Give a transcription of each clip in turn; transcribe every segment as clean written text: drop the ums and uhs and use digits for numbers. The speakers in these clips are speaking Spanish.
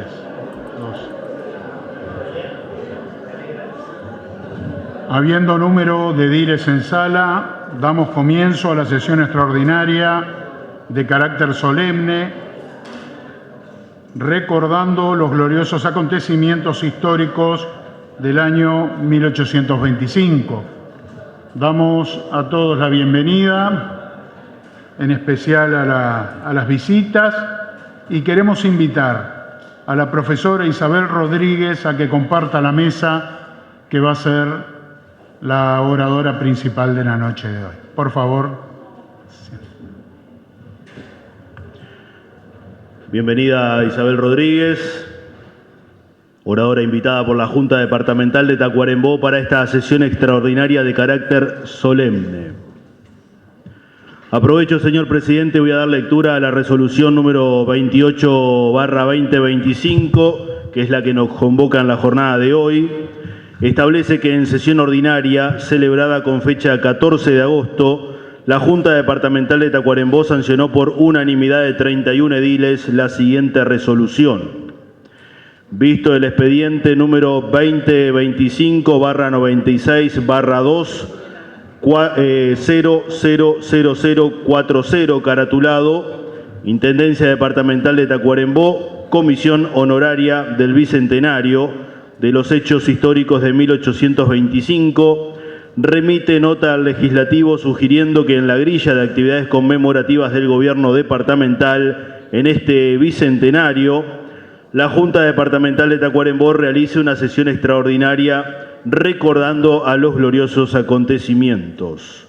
3, 2. Habiendo número de ediles en sala, damos comienzo a la sesión extraordinaria de carácter solemne, recordando los gloriosos acontecimientos históricos del año 1825. Damos a todos la bienvenida, en especial a las visitas, y queremos invitar a la profesora Isabel Rodríguez a que comparta la mesa que va a ser la oradora principal de la noche de hoy. Por favor. Bienvenida Isabel Rodríguez, oradora invitada por la Junta Departamental de Tacuarembó para esta sesión extraordinaria de carácter solemne. Aprovecho, señor presidente, voy a dar lectura a la resolución número 28/2025, que es la que nos convoca en la jornada de hoy. Establece que en sesión ordinaria, celebrada con fecha 14 de agosto, la Junta Departamental de Tacuarembó sancionó por unanimidad de 31 ediles la siguiente resolución. Visto el expediente número 2025/96/2, 000040, caratulado Intendencia Departamental de Tacuarembó, Comisión Honoraria del Bicentenario de los Hechos Históricos de 1825, remite nota al legislativo sugiriendo que en la grilla de actividades conmemorativas del gobierno departamental en este bicentenario, la Junta Departamental de Tacuarembó realice una sesión extraordinaria recordando a los gloriosos acontecimientos.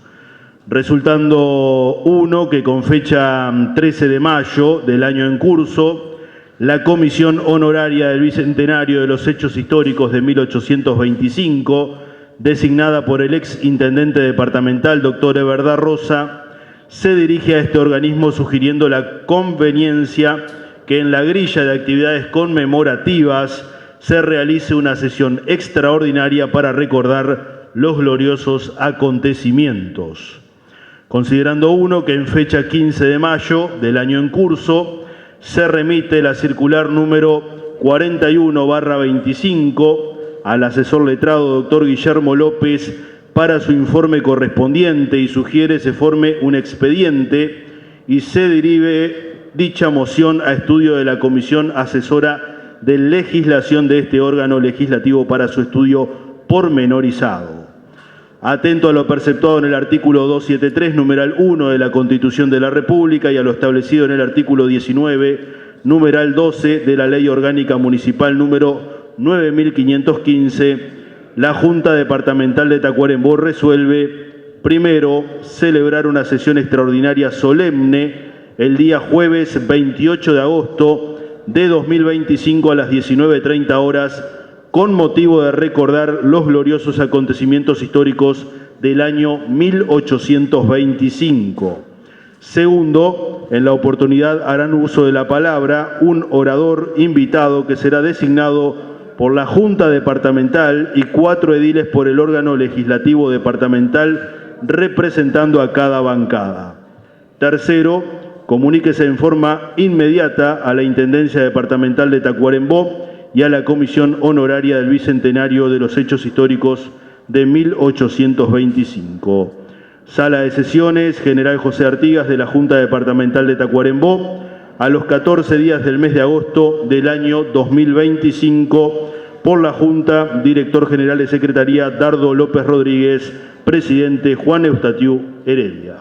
Resultando uno que con fecha 13 de mayo del año en curso, la Comisión Honoraria del Bicentenario de los Hechos Históricos de 1825, designada por el ex intendente departamental, doctor Eber da Rosa, se dirige a este organismo sugiriendo la conveniencia que en la grilla de actividades conmemorativas se realice una sesión extraordinaria para recordar los gloriosos acontecimientos. Considerando uno que en fecha 15 de mayo del año en curso se remite la circular número 41/25 al asesor letrado doctor Guillermo López para su informe correspondiente y sugiere se forme un expediente y se derive dicha moción a estudio de la Comisión Asesora de Legislación de este órgano legislativo para su estudio pormenorizado. Atento a lo perceptuado en el artículo 273, numeral 1 de la Constitución de la República y a lo establecido en el artículo 19, numeral 12 de la Ley Orgánica Municipal número 9515, la Junta Departamental de Tacuarembó resuelve, primero, celebrar una sesión extraordinaria solemne el día jueves 28 de agosto de 2025 a las 19:30 horas, con motivo de recordar los gloriosos acontecimientos históricos del año 1825. Segundo, en la oportunidad harán uso de la palabra un orador invitado que será designado por la Junta Departamental y 4 ediles por el órgano legislativo departamental representando a cada bancada. Tercero, comuníquese en forma inmediata a la Intendencia Departamental de Tacuarembó y a la Comisión Honoraria del Bicentenario de los Hechos Históricos de 1825. Sala de Sesiones, General José Artigas de la Junta Departamental de Tacuarembó, a los 14 días del mes de agosto del año 2025, por la Junta, Director General de Secretaría Dardo López Rodríguez, Presidente Juan Eustatiu Heredia.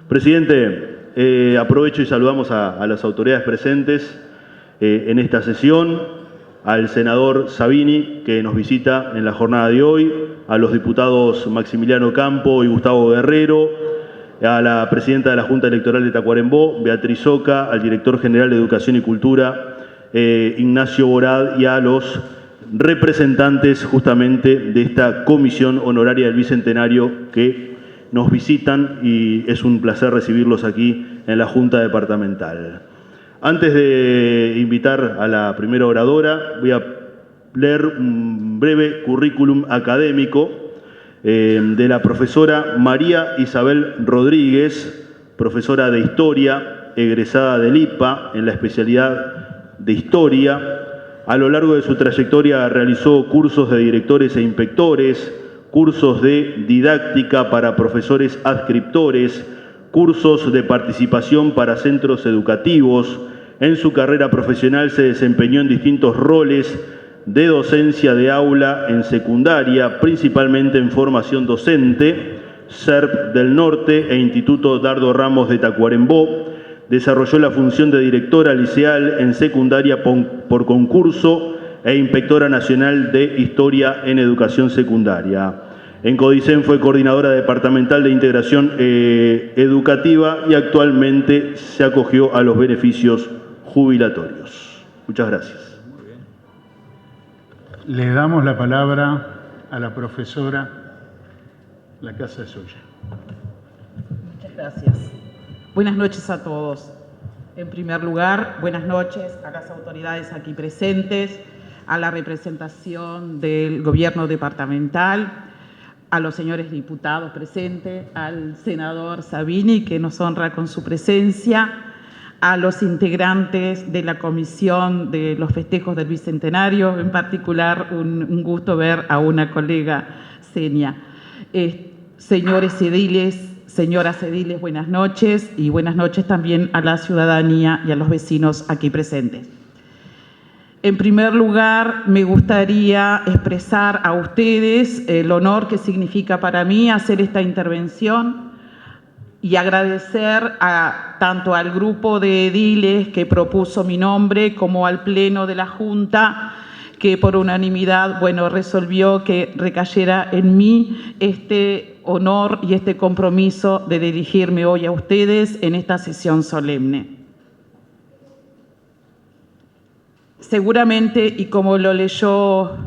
Presidente, aprovecho y saludamos a las autoridades presentes en esta sesión, al senador Sabini, que nos visita en la jornada de hoy, a los diputados Maximiliano Campo y Gustavo Guerrero, a la presidenta de la Junta Electoral de Tacuarembó, Beatriz Oca, al director general de Educación y Cultura, Ignacio Borad, y a los representantes justamente de esta Comisión Honoraria del Bicentenario que nos visitan, y es un placer recibirlos aquí en la Junta Departamental. Antes de invitar a la primera oradora, voy a leer un breve currículum académico de la profesora María Isabel Rodríguez, profesora de Historia, egresada del IPA en la especialidad de Historia. A lo largo de su trayectoria realizó cursos de directores e inspectores, cursos de didáctica para profesores adscriptores, cursos de participación para centros educativos. En su carrera profesional se desempeñó en distintos roles de docencia de aula en secundaria, principalmente en formación docente, SERP del Norte e Instituto Dardo Ramos de Tacuarembó. Desarrolló la función de directora liceal en secundaria por concurso e inspectora nacional de Historia en Educación Secundaria. En CODICEN fue coordinadora departamental de integración educativa y actualmente se acogió a los beneficios jubilatorios. Muchas gracias. Le damos la palabra a la profesora. La casa es suya. Muchas gracias. Buenas noches a todos. En primer lugar, buenas noches a las autoridades aquí presentes, a la representación del gobierno departamental, a los señores diputados presentes, al senador Sabini, que nos honra con su presencia, a los integrantes de la Comisión de los Festejos del Bicentenario, en particular un gusto ver a una colega, Senia. Señores ediles, señoras ediles, buenas noches, y buenas noches también a la ciudadanía y a los vecinos aquí presentes. En primer lugar, me gustaría expresar a ustedes el honor que significa para mí hacer esta intervención y agradecer tanto al grupo de ediles que propuso mi nombre como al Pleno de la Junta, que por unanimidad, resolvió que recayera en mí este honor y este compromiso de dirigirme hoy a ustedes en esta sesión solemne. Seguramente, y como lo leyó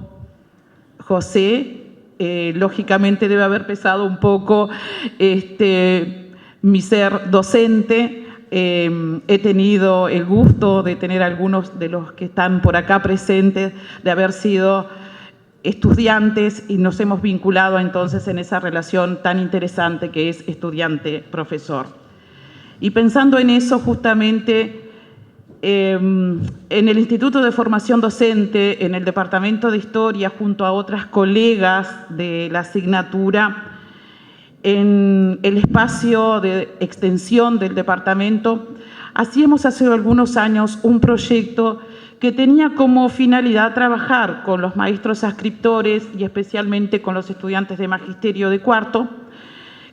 José, lógicamente debe haber pesado un poco mi ser docente. He tenido el gusto de tener algunos de los que están por acá presentes, de haber sido estudiantes y nos hemos vinculado entonces en esa relación tan interesante que es estudiante-profesor. Y pensando en eso justamente, en el Instituto de Formación Docente, en el Departamento de Historia, junto a otras colegas de la asignatura, en el espacio de extensión del departamento, hacíamos hace algunos años un proyecto que tenía como finalidad trabajar con los maestros adscriptores y especialmente con los estudiantes de magisterio de cuarto,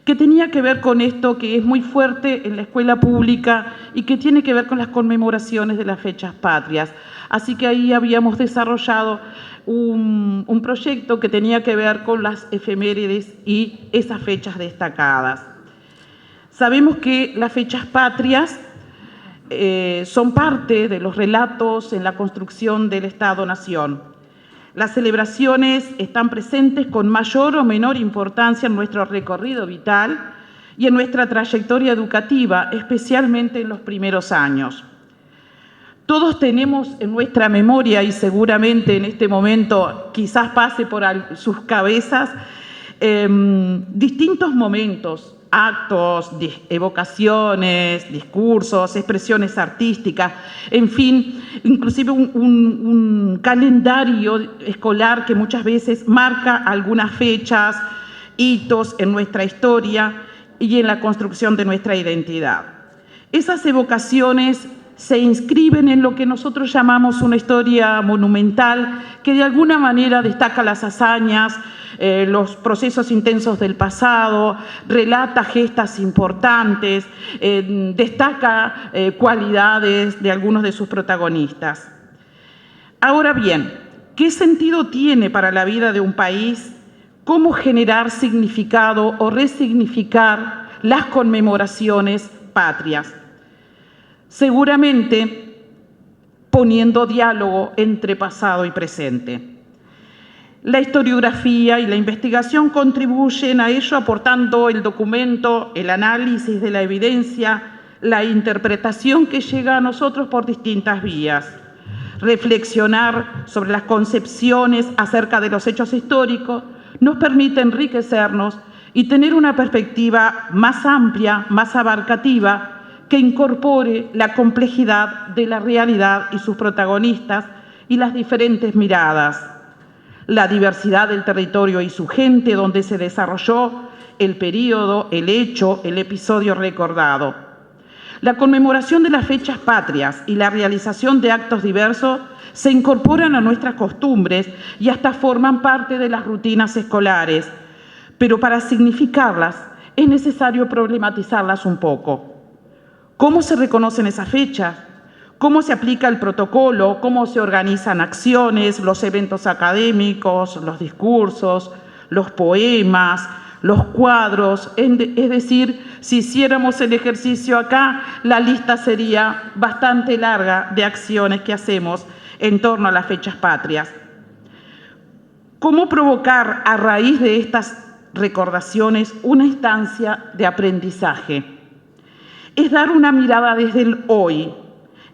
que tenía que ver con esto que es muy fuerte en la escuela pública y que tiene que ver con las conmemoraciones de las fechas patrias. Así que ahí habíamos desarrollado un proyecto que tenía que ver con las efemérides y esas fechas destacadas. Sabemos que las fechas patrias son parte de los relatos en la construcción del Estado-Nación. Las celebraciones están presentes con mayor o menor importancia en nuestro recorrido vital y en nuestra trayectoria educativa, especialmente en los primeros años. Todos tenemos en nuestra memoria, y seguramente en este momento quizás pase por sus cabezas, distintos momentos, actos, evocaciones, discursos, expresiones artísticas, en fin, inclusive un calendario escolar que muchas veces marca algunas fechas, hitos en nuestra historia y en la construcción de nuestra identidad. Esas evocaciones se inscriben en lo que nosotros llamamos una historia monumental, que de alguna manera destaca las hazañas, los procesos intensos del pasado, relata gestas importantes, destaca cualidades de algunos de sus protagonistas. Ahora bien, ¿qué sentido tiene para la vida de un país cómo generar significado o resignificar las conmemoraciones patrias? Seguramente poniendo diálogo entre pasado y presente. La historiografía y la investigación contribuyen a ello aportando el documento, el análisis de la evidencia, la interpretación que llega a nosotros por distintas vías. Reflexionar sobre las concepciones acerca de los hechos históricos nos permite enriquecernos y tener una perspectiva más amplia, más abarcativa, que incorpore la complejidad de la realidad y sus protagonistas y las diferentes miradas, la diversidad del territorio y su gente donde se desarrolló el período, el hecho, el episodio recordado. La conmemoración de las fechas patrias y la realización de actos diversos se incorporan a nuestras costumbres y hasta forman parte de las rutinas escolares, pero para significarlas es necesario problematizarlas un poco. ¿Cómo se reconocen esas fechas? ¿Cómo se aplica el protocolo? ¿Cómo se organizan acciones, los eventos académicos, los discursos, los poemas, los cuadros? Es decir, si hiciéramos el ejercicio acá, la lista sería bastante larga de acciones que hacemos en torno a las fechas patrias. ¿Cómo provocar a raíz de estas recordaciones una instancia de aprendizaje? Es dar una mirada desde el hoy,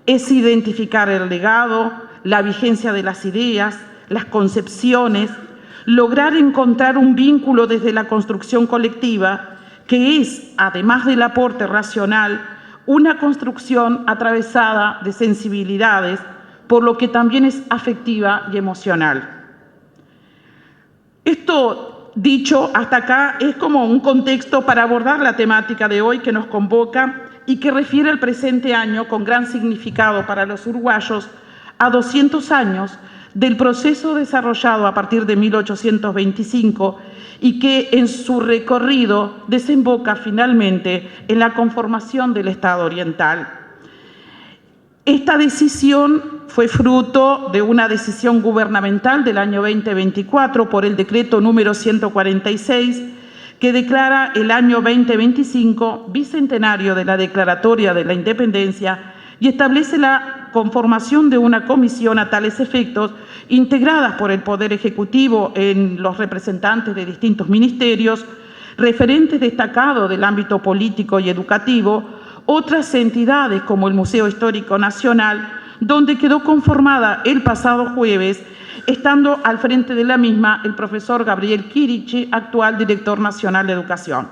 es identificar el legado, la vigencia de las ideas, las concepciones, lograr encontrar un vínculo desde la construcción colectiva, que es, además del aporte racional, una construcción atravesada de sensibilidades, por lo que también es afectiva y emocional. Esto dicho hasta acá es como un contexto para abordar la temática de hoy que nos convoca y que refiere al presente año con gran significado para los uruguayos a 200 años del proceso desarrollado a partir de 1825 y que en su recorrido desemboca finalmente en la conformación del Estado oriental. Esta decisión fue fruto de una decisión gubernamental del año 2024 por el decreto número 146 que declara el año 2025 bicentenario de la Declaratoria de la Independencia y establece la conformación de una comisión a tales efectos, integradas por el Poder Ejecutivo en los representantes de distintos ministerios, referentes destacados del ámbito político y educativo, otras entidades como el Museo Histórico Nacional, donde quedó conformada el pasado jueves, estando al frente de la misma el profesor Gabriel Quirichi, actual director nacional de Educación.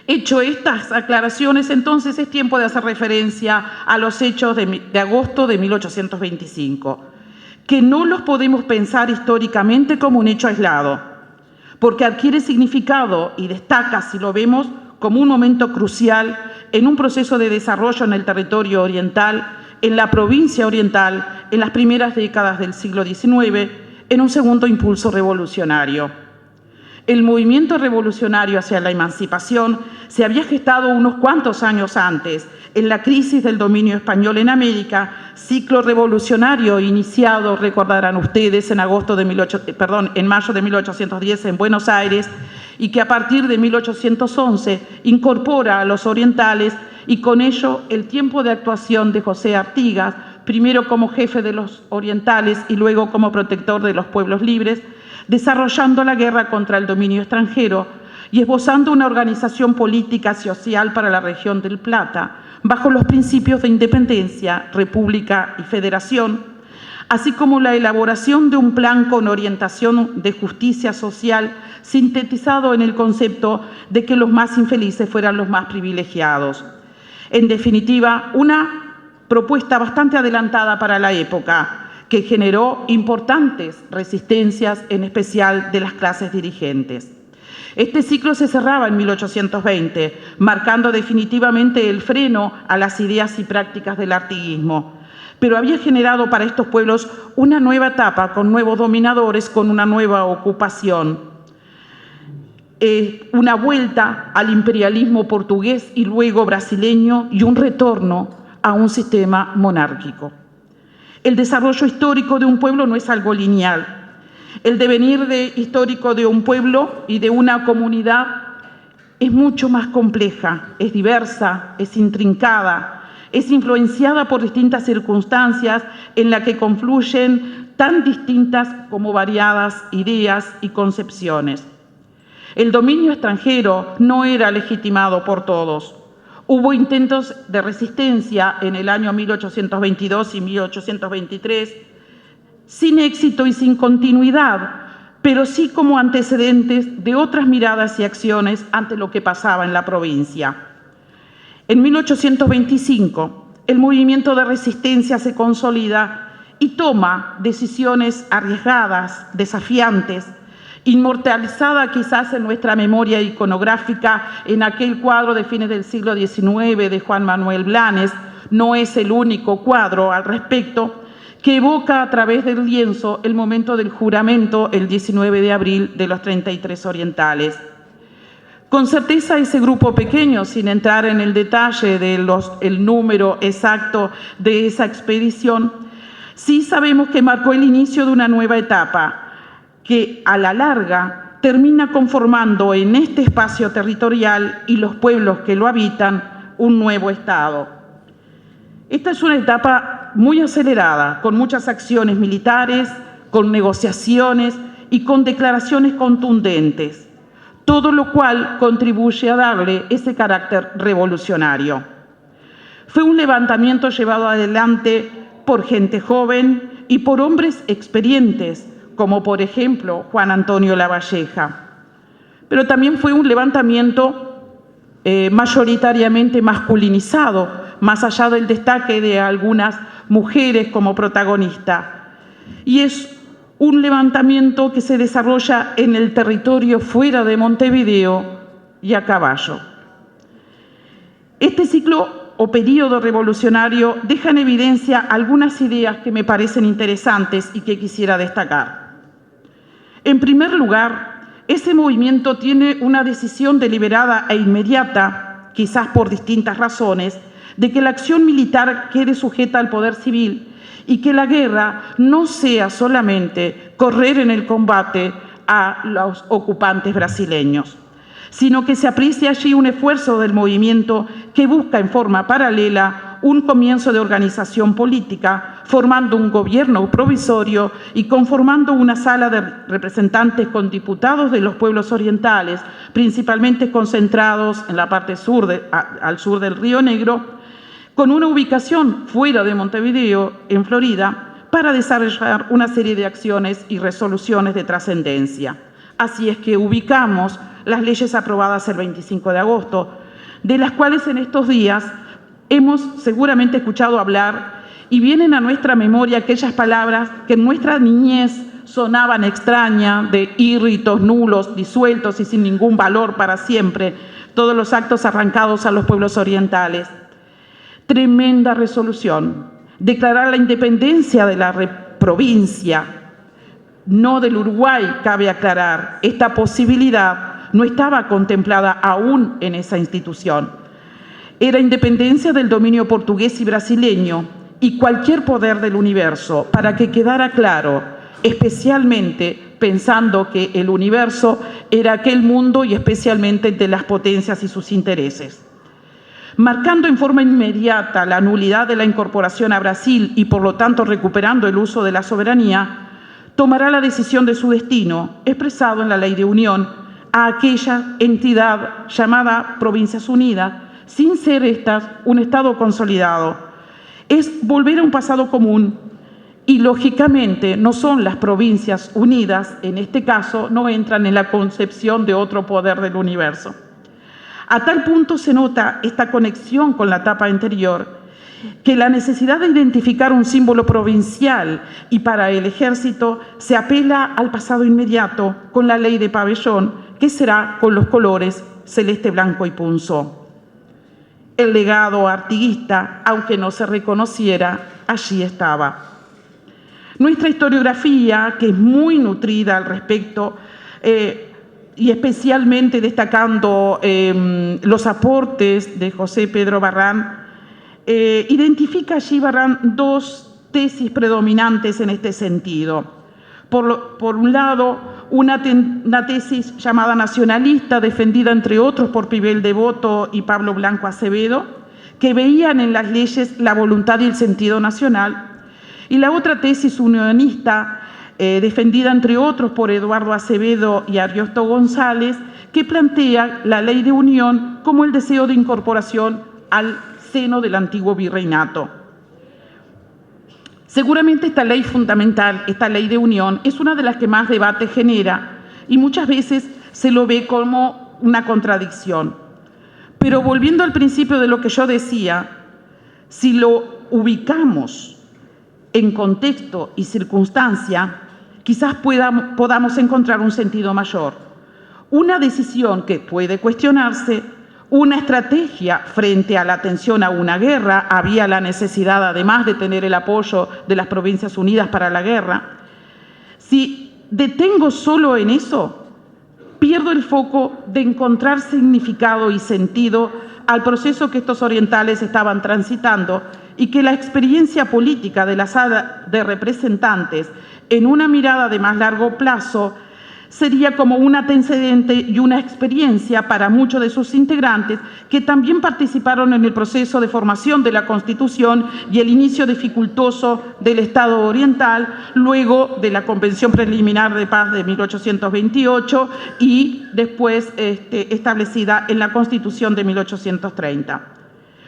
Hecho estas aclaraciones, entonces es tiempo de hacer referencia a los hechos de agosto de 1825, que no los podemos pensar históricamente como un hecho aislado, porque adquiere significado y destaca, si lo vemos, como un momento crucial en un proceso de desarrollo en el territorio oriental, en la provincia oriental, en las primeras décadas del siglo XIX, en un segundo impulso revolucionario. El movimiento revolucionario hacia la emancipación se había gestado unos cuantos años antes, en la crisis del dominio español en América, ciclo revolucionario iniciado, recordarán ustedes, en mayo de 1810 en Buenos Aires, y que a partir de 1811 incorpora a los orientales y con ello el tiempo de actuación de José Artigas, primero como jefe de los orientales y luego como protector de los pueblos libres, desarrollando la guerra contra el dominio extranjero y esbozando una organización política social para la región del Plata, bajo los principios de independencia, república y federación, así como la elaboración de un plan con orientación de justicia social sintetizado en el concepto de que los más infelices fueran los más privilegiados. En definitiva, una propuesta bastante adelantada para la época, que generó importantes resistencias, en especial de las clases dirigentes. Este ciclo se cerraba en 1820, marcando definitivamente el freno a las ideas y prácticas del artiguismo, pero había generado para estos pueblos una nueva etapa con nuevos dominadores, con una nueva ocupación. Una vuelta al imperialismo portugués y luego brasileño y un retorno a un sistema monárquico. El desarrollo histórico de un pueblo no es algo lineal. El devenir histórico de un pueblo y de una comunidad es mucho más compleja, es diversa, es intrincada, es influenciada por distintas circunstancias en las que confluyen tan distintas como variadas ideas y concepciones. El dominio extranjero no era legitimado por todos. Hubo intentos de resistencia en el año 1822 y 1823, sin éxito y sin continuidad, pero sí como antecedentes de otras miradas y acciones ante lo que pasaba en la provincia. En 1825, el movimiento de resistencia se consolida y toma decisiones arriesgadas, desafiantes, inmortalizada quizás en nuestra memoria iconográfica en aquel cuadro de fines del siglo XIX de Juan Manuel Blanes. No es el único cuadro al respecto, que evoca a través del lienzo el momento del juramento el 19 de abril de los 33 orientales. Con certeza ese grupo pequeño, sin entrar en el detalle del número exacto de esa expedición, sí sabemos que marcó el inicio de una nueva etapa que a la larga termina conformando en este espacio territorial y los pueblos que lo habitan un nuevo Estado. Esta es una etapa muy acelerada, con muchas acciones militares, con negociaciones y con declaraciones contundentes, todo lo cual contribuye a darle ese carácter revolucionario. Fue un levantamiento llevado adelante por gente joven y por hombres experientes, como por ejemplo Juan Antonio Lavalleja. Pero también fue un levantamiento mayoritariamente masculinizado, más allá del destaque de algunas mujeres como protagonista. Y es un levantamiento que se desarrolla en el territorio fuera de Montevideo y a caballo. Este ciclo o periodo revolucionario deja en evidencia algunas ideas que me parecen interesantes y que quisiera destacar. En primer lugar, ese movimiento tiene una decisión deliberada e inmediata, quizás por distintas razones, de que la acción militar quede sujeta al poder civil y que la guerra no sea solamente correr en el combate a los ocupantes brasileños, sino que se aprecie allí un esfuerzo del movimiento que busca en forma paralela un comienzo de organización política, formando un gobierno provisorio y conformando una sala de representantes con diputados de los pueblos orientales, principalmente concentrados en la parte sur al sur del Río Negro, con una ubicación fuera de Montevideo, en Florida, para desarrollar una serie de acciones y resoluciones de trascendencia. Así es que ubicamos las leyes aprobadas el 25 de agosto, de las cuales en estos días hemos seguramente escuchado hablar y vienen a nuestra memoria aquellas palabras que en nuestra niñez sonaban extrañas, de írritos, nulos, disueltos y sin ningún valor para siempre, todos los actos arrancados a los pueblos orientales. Tremenda resolución, declarar la independencia de la provincia, no del Uruguay, cabe aclarar. Esta posibilidad no estaba contemplada aún en esa institución. Era independencia del dominio portugués y brasileño y cualquier poder del universo, para que quedara claro, especialmente pensando que el universo era aquel mundo y especialmente de las potencias y sus intereses. Marcando en forma inmediata la nulidad de la incorporación a Brasil y por lo tanto recuperando el uso de la soberanía, tomará la decisión de su destino, expresado en la Ley de Unión, a aquella entidad llamada Provincias Unidas, sin ser estas un Estado consolidado. Es volver a un pasado común y, lógicamente, no son las Provincias Unidas, en este caso, no entran en la concepción de otro poder del universo. A tal punto se nota esta conexión con la etapa anterior, que la necesidad de identificar un símbolo provincial y para el ejército se apela al pasado inmediato con la ley de pabellón, que será con los colores celeste, blanco y punzó. El legado artiguista, aunque no se reconociera, allí estaba. Nuestra historiografía, que es muy nutrida al respecto, y especialmente destacando los aportes de José Pedro Barrán, identifica allí Barrán dos tesis predominantes en este sentido. Por un lado, una tesis llamada nacionalista, defendida entre otros por Pibel Devoto y Pablo Blanco Acevedo, que veían en las leyes la voluntad y el sentido nacional, y la otra tesis unionista, defendida entre otros por Eduardo Acevedo y Ariosto González, que plantea la ley de unión como el deseo de incorporación al seno del antiguo virreinato. Seguramente esta ley fundamental, esta ley de unión, es una de las que más debate genera y muchas veces se lo ve como una contradicción. Pero volviendo al principio de lo que yo decía, si lo ubicamos en contexto y circunstancia, quizás podamos encontrar un sentido mayor. Una decisión que puede cuestionarse, una estrategia frente a la atención a una guerra, había la necesidad además de tener el apoyo de las Provincias Unidas para la guerra. Si detengo solo en eso, pierdo el foco de encontrar significado y sentido al proceso que estos orientales estaban transitando y que la experiencia política de la sala de representantes en una mirada de más largo plazo sería como un antecedente y una experiencia para muchos de sus integrantes que también participaron en el proceso de formación de la Constitución y el inicio dificultoso del Estado oriental, luego de la Convención Preliminar de Paz de 1828 y después establecida en la Constitución de 1830.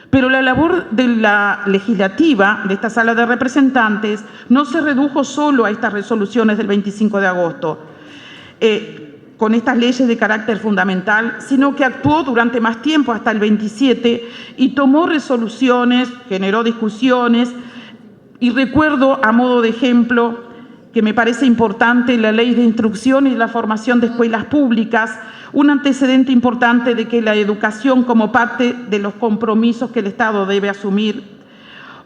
Pero la labor de la legislativa, de esta sala de representantes, no se redujo solo a estas resoluciones del 25 de agosto, con estas leyes de carácter fundamental, sino que actuó durante más tiempo, hasta el 27, y tomó resoluciones, generó discusiones, y recuerdo a modo de ejemplo, que me parece importante, la Ley de Instrucción y la Formación de Escuelas Públicas, un antecedente importante de que la educación como parte de los compromisos que el Estado debe asumir,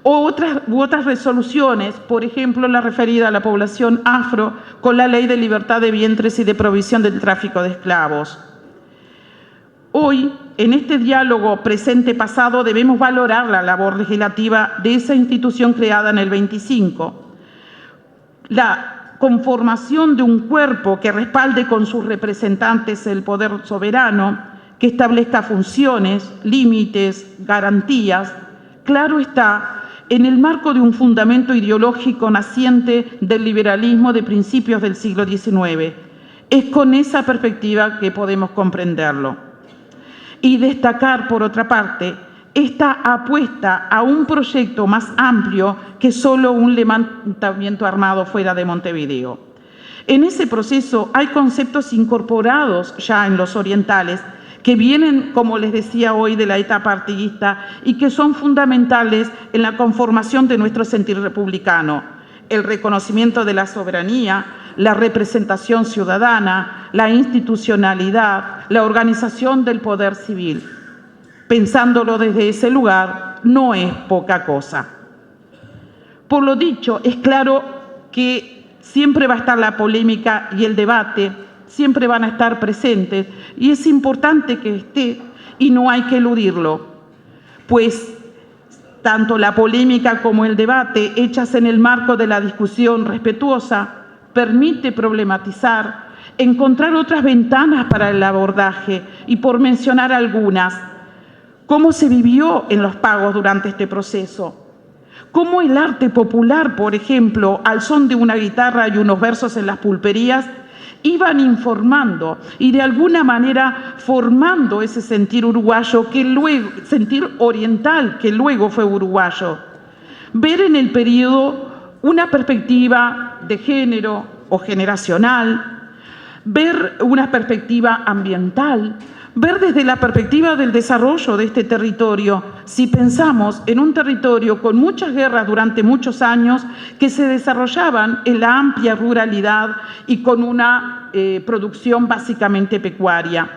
u otras resoluciones, por ejemplo, la referida a la población afro con la Ley de Libertad de Vientres y de Prohibición del Tráfico de Esclavos. Hoy, en este diálogo presente-pasado, debemos valorar la labor legislativa de esa institución creada en el 25. La conformación de un cuerpo que respalde con sus representantes el poder soberano, que establezca funciones, límites, garantías, claro está, en el marco de un fundamento ideológico naciente del liberalismo de principios del siglo XIX. Es con esa perspectiva que podemos comprenderlo. Y destacar, por otra parte, esta apuesta a un proyecto más amplio que solo un levantamiento armado fuera de Montevideo. En ese proceso hay conceptos incorporados ya en los orientales que vienen, como les decía hoy, de la etapa artiguista y que son fundamentales en la conformación de nuestro sentir republicano: el reconocimiento de la soberanía, la representación ciudadana, la institucionalidad, la organización del poder civil. Pensándolo desde ese lugar, no es poca cosa. Por lo dicho, es claro que siempre va a estar la polémica y el debate, siempre van a estar presentes, y es importante que esté, y no hay que eludirlo, pues tanto la polémica como el debate, hechas en el marco de la discusión respetuosa, permite problematizar, encontrar otras ventanas para el abordaje, y por mencionar algunas, cómo se vivió en los pagos durante este proceso, cómo el arte popular, por ejemplo, al son de una guitarra y unos versos en las pulperías, iban informando y de alguna manera formando ese sentir uruguayo, que luego, sentir oriental que luego fue uruguayo. Ver en el periodo una perspectiva de género o generacional, ver una perspectiva ambiental, ver desde la perspectiva del desarrollo de este territorio, si pensamos en un territorio con muchas guerras durante muchos años que se desarrollaban en la amplia ruralidad y con una producción básicamente pecuaria.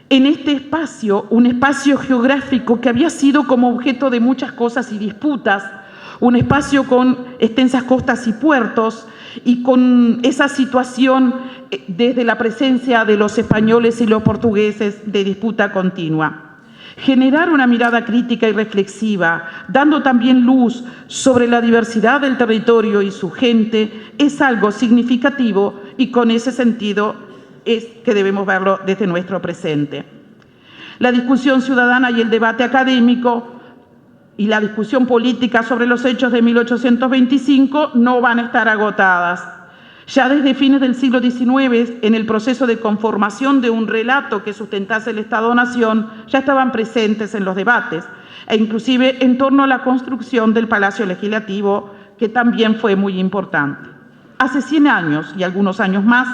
En este espacio, un espacio geográfico que había sido como objeto de muchas cosas y disputas, un espacio con extensas costas y puertos, y con esa situación desde la presencia de los españoles y los portugueses de disputa continua. Generar una mirada crítica y reflexiva, dando también luz sobre la diversidad del territorio y su gente, es algo significativo, y con ese sentido es que debemos verlo desde nuestro presente. La discusión ciudadana y el debate académico y la discusión política sobre los hechos de 1825 no van a estar agotadas. Ya desde fines del siglo XIX, en el proceso de conformación de un relato que sustentase el Estado-Nación, ya estaban presentes en los debates, e inclusive en torno a la construcción del Palacio Legislativo, que también fue muy importante. Hace 100 años y algunos años más,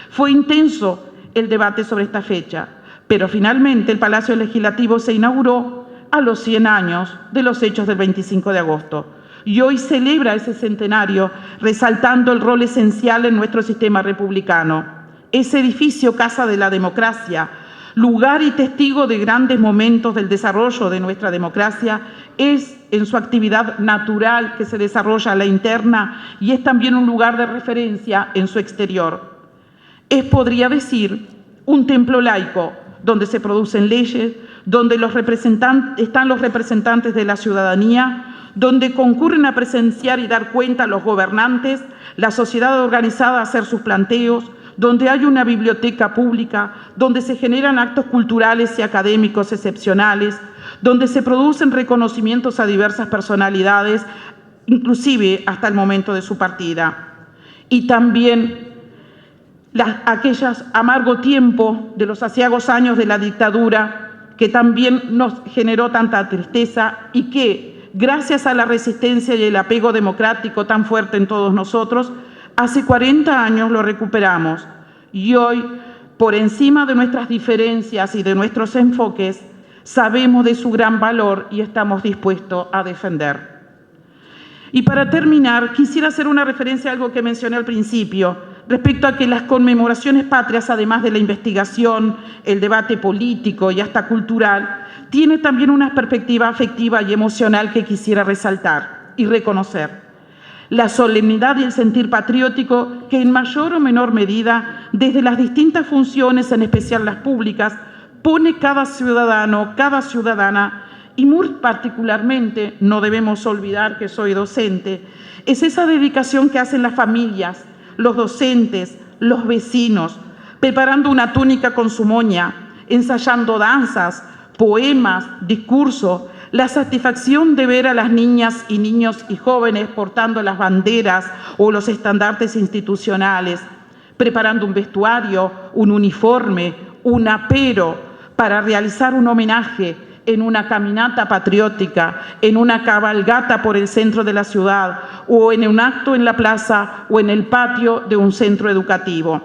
fue intenso el debate sobre esta fecha, Pero finalmente el Palacio Legislativo se inauguró a los 100 años de los hechos del 25 de agosto. Y hoy celebra ese centenario resaltando el rol esencial en nuestro sistema republicano. Ese edificio, Casa de la Democracia, lugar y testigo de grandes momentos del desarrollo de nuestra democracia, es en su actividad natural que se desarrolla a la interna y es también un lugar de referencia en su exterior. Es, podría decir, un templo laico donde se producen leyes, donde están los representantes de la ciudadanía, donde concurren a presenciar y dar cuenta a los gobernantes, la sociedad organizada a hacer sus planteos, donde hay una biblioteca pública, donde se generan actos culturales y académicos excepcionales, donde se producen reconocimientos a diversas personalidades, inclusive hasta el momento de su partida. Y también aquellos amargo tiempo de los aciagos años de la dictadura, que también nos generó tanta tristeza y que, gracias a la resistencia y el apego democrático tan fuerte en todos nosotros, hace 40 años lo recuperamos y hoy, por encima de nuestras diferencias y de nuestros enfoques, sabemos de su gran valor y estamos dispuestos a defender. Y para terminar, quisiera hacer una referencia a algo que mencioné al principio, respecto a que las conmemoraciones patrias, además de la investigación, el debate político y hasta cultural, tiene también una perspectiva afectiva y emocional que quisiera resaltar y reconocer. La solemnidad y el sentir patriótico que en mayor o menor medida, desde las distintas funciones, en especial las públicas, pone cada ciudadano, cada ciudadana, y muy particularmente, no debemos olvidar que soy docente, es esa dedicación que hacen las familias, los docentes, los vecinos, preparando una túnica con su moña, ensayando danzas, poemas, discursos, la satisfacción de ver a las niñas y niños y jóvenes portando las banderas o los estandartes institucionales, preparando un vestuario, un uniforme, un apero para realizar un homenaje en una caminata patriótica, en una cabalgata por el centro de la ciudad o en un acto en la plaza o en el patio de un centro educativo.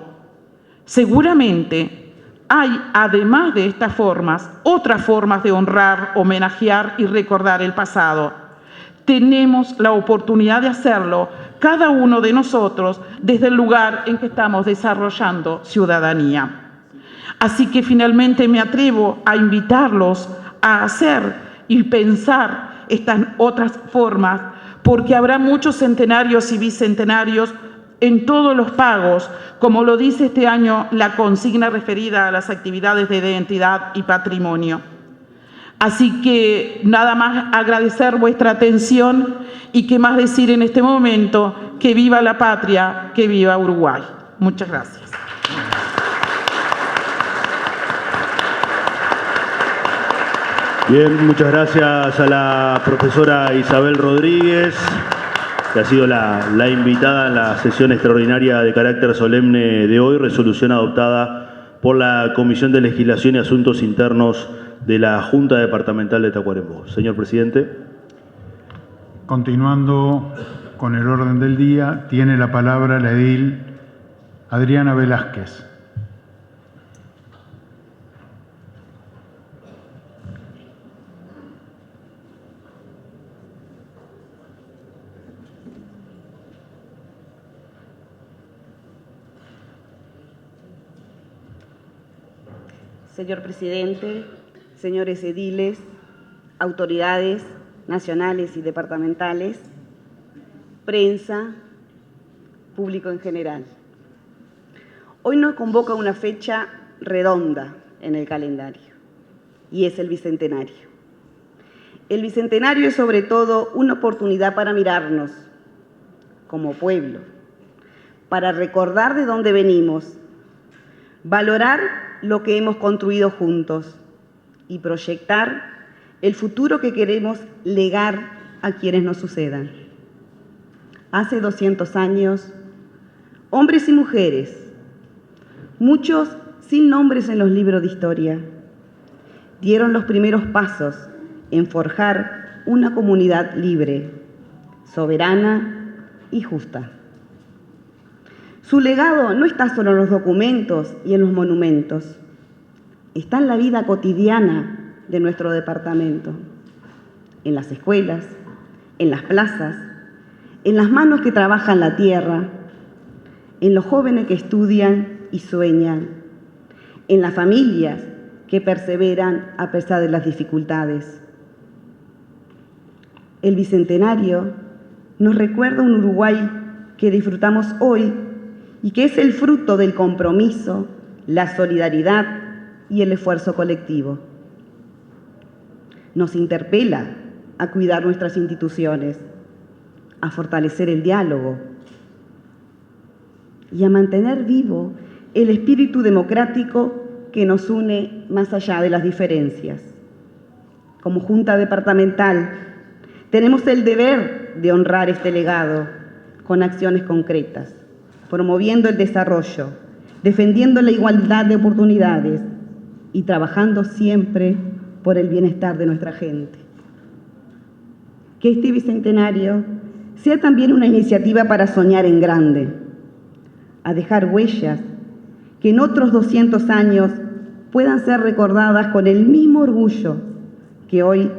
Seguramente hay, además de estas formas, otras formas de honrar, homenajear y recordar el pasado. Tenemos la oportunidad de hacerlo, cada uno de nosotros, desde el lugar en que estamos desarrollando ciudadanía. Así que finalmente me atrevo a invitarlos a hacer y pensar estas otras formas, porque habrá muchos centenarios y bicentenarios en todos los pagos, como lo dice este año la consigna referida a las actividades de identidad y patrimonio. Así que nada más agradecer vuestra atención y qué más decir en este momento, que viva la patria, que viva Uruguay. Muchas gracias. Bien, muchas gracias a la profesora Isabel Rodríguez, que ha sido la invitada en la sesión extraordinaria de carácter solemne de hoy, resolución adoptada por la Comisión de Legislación y Asuntos Internos de la Junta Departamental de Tacuarembó. Señor presidente. Continuando con el orden del día, tiene la palabra la edil Adriana Velázquez. Señor presidente, señores ediles, autoridades nacionales y departamentales, prensa, público en general. Hoy nos convoca una fecha redonda en el calendario y es el Bicentenario. El Bicentenario es sobre todo una oportunidad para mirarnos como pueblo, para recordar de dónde venimos, valorar lo que hemos construido juntos y proyectar el futuro que queremos legar a quienes nos sucedan. Hace 200 años, hombres y mujeres, muchos sin nombres en los libros de historia, dieron los primeros pasos en forjar una comunidad libre, soberana y justa. Su legado no está solo en los documentos y en los monumentos. está en la vida cotidiana de nuestro departamento, en las escuelas, en las plazas, en las manos que trabajan la tierra, en los jóvenes que estudian y sueñan, en las familias que perseveran a pesar de las dificultades. El Bicentenario nos recuerda un Uruguay que disfrutamos hoy y que es el fruto del compromiso, la solidaridad y el esfuerzo colectivo. Nos interpela a cuidar nuestras instituciones, a fortalecer el diálogo y a mantener vivo el espíritu democrático que nos une más allá de las diferencias. Como Junta Departamental, tenemos el deber de honrar este legado con acciones concretas, promoviendo el desarrollo, defendiendo la igualdad de oportunidades y trabajando siempre por el bienestar de nuestra gente. Que este Bicentenario sea también una iniciativa para soñar en grande, a dejar huellas que en otros 200 años puedan ser recordadas con el mismo orgullo que hoy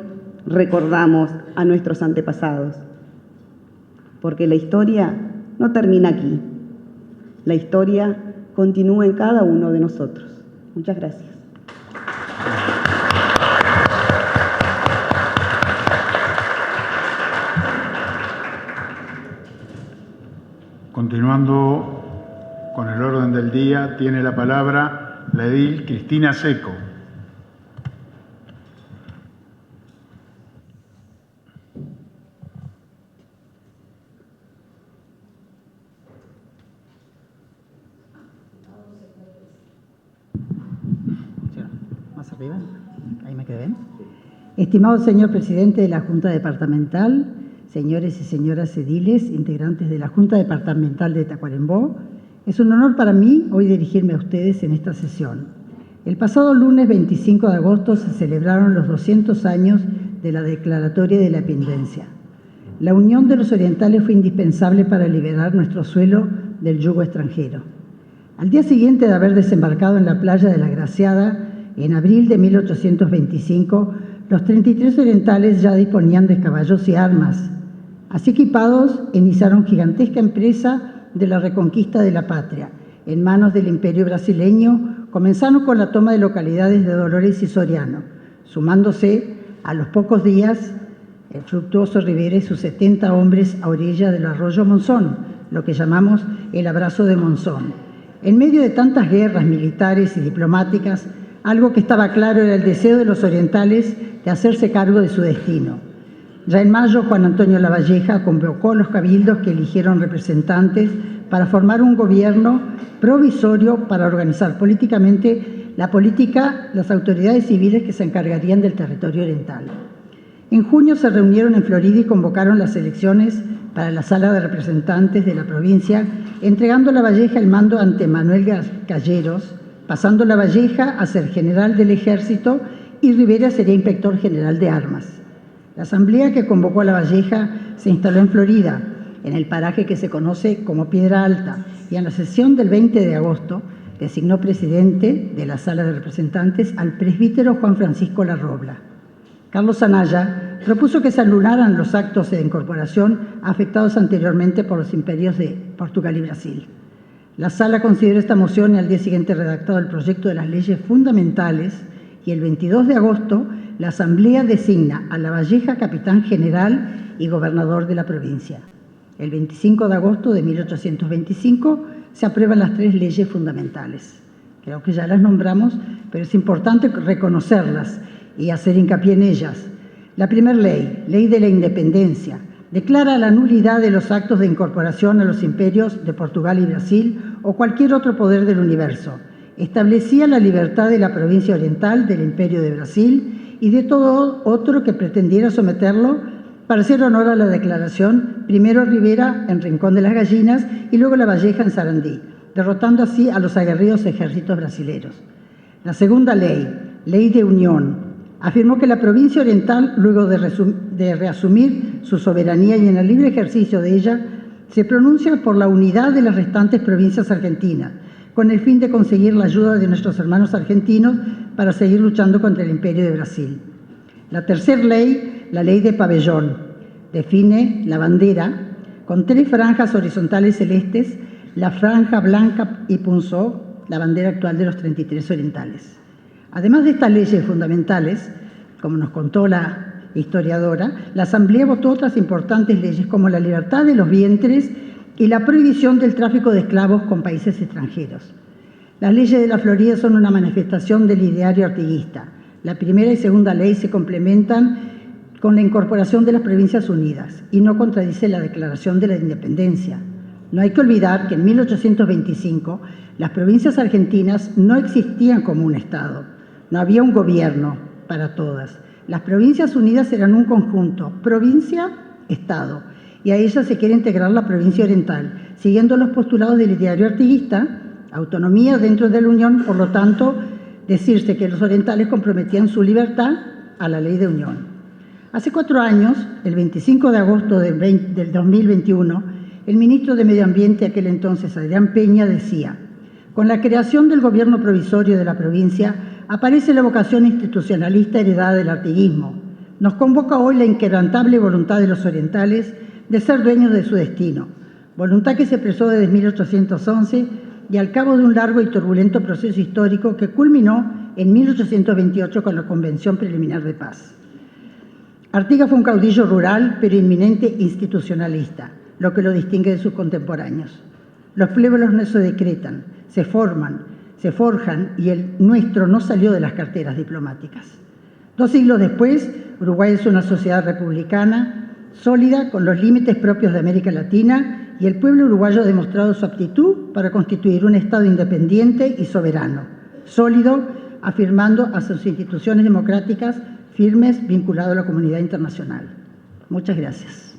recordamos a nuestros antepasados. Porque la historia no termina aquí. La historia continúa en cada uno de nosotros. Muchas gracias. Continuando con el orden del día, tiene la palabra la edil Cristina Seco. Más arriba, ahí me quedé bien. Estimado señor presidente de la Junta Departamental, señores y señoras ediles, integrantes de la Junta Departamental de Tacuarembó, es un honor para mí hoy dirigirme a ustedes en esta sesión. El pasado lunes 25 de agosto se celebraron los 200 años de la Declaratoria de la Independencia. La unión de los orientales fue indispensable para liberar nuestro suelo del yugo extranjero. Al día siguiente de haber desembarcado en la playa de La Graciada, en abril de 1825, los 33 orientales ya disponían de caballos y armas. Así equipados, iniciaron gigantesca empresa de la reconquista de la patria. En manos del Imperio brasileño, comenzaron con la toma de localidades de Dolores y Soriano, sumándose a los pocos días el Fructuoso Rivera y sus 70 hombres a orilla del arroyo Monzón, lo que llamamos el Abrazo de Monzón. En medio de tantas guerras militares y diplomáticas, algo que estaba claro era el deseo de los orientales de hacerse cargo de su destino. Ya en mayo, Juan Antonio Lavalleja convocó a los cabildos que eligieron representantes para formar un gobierno provisorio para organizar políticamente las autoridades civiles que se encargarían del territorio oriental. En junio se reunieron en Florida y convocaron las elecciones para la Sala de Representantes de la provincia, entregando Lavalleja el mando ante Manuel Calleros, pasando Lavalleja a ser general del Ejército y Rivera sería inspector general de armas. La asamblea que convocó a Lavalleja se instaló en Florida, en el paraje que se conoce como Piedra Alta, y en la sesión del 20 de agosto designó presidente de la Sala de Representantes al presbítero Juan Francisco Larrobla. Carlos Anaya propuso que se anularan los actos de incorporación afectados anteriormente por los imperios de Portugal y Brasil. La Sala consideró esta moción y al día siguiente redactado el proyecto de las leyes fundamentales y el 22 de agosto la Asamblea designa a Lavalleja capitán general y gobernador de la provincia. El 25 de agosto de 1825 se aprueban las 3 leyes fundamentales. Creo que ya las nombramos, pero es importante reconocerlas y hacer hincapié en ellas. La primera ley, Ley de la Independencia, declara la nulidad de los actos de incorporación a los imperios de Portugal y Brasil o cualquier otro poder del universo. Establecía la libertad de la provincia oriental del Imperio de Brasil y de todo otro que pretendiera someterlo. Para hacer honor a la declaración, primero Rivera en Rincón de las Gallinas y luego Lavalleja en Sarandí, derrotando así a los aguerridos ejércitos brasileños. La segunda ley, Ley de Unión, afirmó que la provincia oriental, luego de reasumir su soberanía y en el libre ejercicio de ella, se pronuncia por la unidad de las restantes provincias argentinas, con el fin de conseguir la ayuda de nuestros hermanos argentinos para seguir luchando contra el Imperio de Brasil. La tercera ley, la ley de pabellón, define la bandera con 3 franjas horizontales celestes, la franja blanca y punzó, la bandera actual de los 33 orientales. Además de estas leyes fundamentales, como nos contó la historiadora, la Asamblea votó otras importantes leyes como la libertad de los vientres y la prohibición del tráfico de esclavos con países extranjeros. Las leyes de la Florida son una manifestación del ideario artiguista. La primera y segunda ley se complementan con la incorporación de las Provincias Unidas y no contradice la Declaración de la Independencia. No hay que olvidar que en 1825 las provincias argentinas no existían como un Estado, no había un gobierno para todas. Las Provincias Unidas eran un conjunto, provincia-Estado, y a ellas se quiere integrar la provincia oriental, siguiendo los postulados del ideario artiguista, autonomía dentro de la Unión, por lo tanto, decirse que los orientales comprometían su libertad a la ley de unión. Hace 4 años, el 25 de agosto del 2021, el ministro de Medio Ambiente, aquel entonces Adrián Peña, decía: con la creación del gobierno provisorio de la provincia, aparece la vocación institucionalista heredada del artiguismo. Nos convoca hoy la inquebrantable voluntad de los orientales de ser dueños de su destino, voluntad que se expresó desde 1811 y al cabo de un largo y turbulento proceso histórico que culminó en 1828 con la Convención Preliminar de Paz. Artigas fue un caudillo rural, pero inminente institucionalista, lo que lo distingue de sus contemporáneos. Los pueblos no se decretan, se forman, se forjan, y el nuestro no salió de las carteras diplomáticas. 2 siglos después, Uruguay es una sociedad republicana, sólida, con los límites propios de América Latina, y el pueblo uruguayo ha demostrado su aptitud para constituir un Estado independiente y soberano, sólido, afirmando a sus instituciones democráticas firmes, vinculado a la comunidad internacional. Muchas gracias.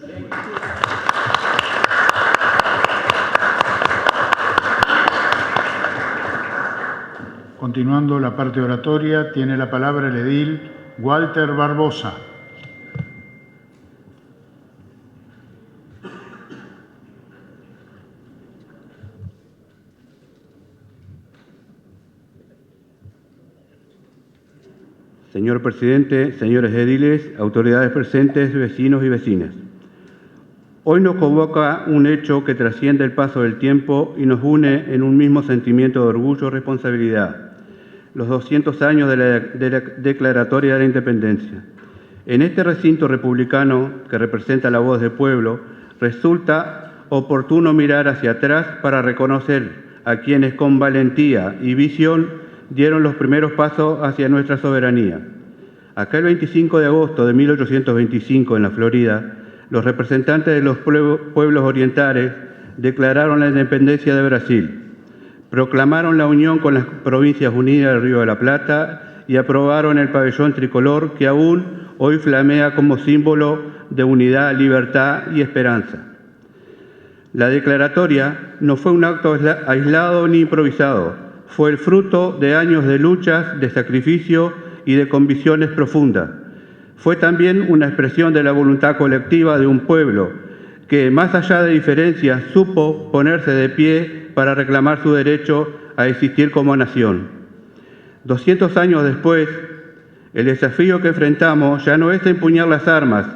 Continuando la parte oratoria, tiene la palabra el edil Walter Barbosa. Señor presidente, señores ediles, autoridades presentes, vecinos y vecinas. Hoy nos convoca un hecho que trasciende el paso del tiempo y nos une en un mismo sentimiento de orgullo y responsabilidad: los 200 años de la Declaratoria de la Independencia. En este recinto republicano que representa la voz del pueblo, resulta oportuno mirar hacia atrás para reconocer a quienes con valentía y visión dieron los primeros pasos hacia nuestra soberanía. Acá el 25 de agosto de 1825 en la Florida, los representantes de los pueblos orientales declararon la independencia de Brasil, proclamaron la unión con las Provincias Unidas del Río de la Plata y aprobaron el pabellón tricolor que aún hoy flamea como símbolo de unidad, libertad y esperanza. La declaratoria no fue un acto aislado ni improvisado, fue el fruto de años de luchas, de sacrificio y de convicciones profundas. Fue también una expresión de la voluntad colectiva de un pueblo que, más allá de diferencias, supo ponerse de pie para reclamar su derecho a existir como nación. 200 años después, el desafío que enfrentamos ya no es empuñar las armas,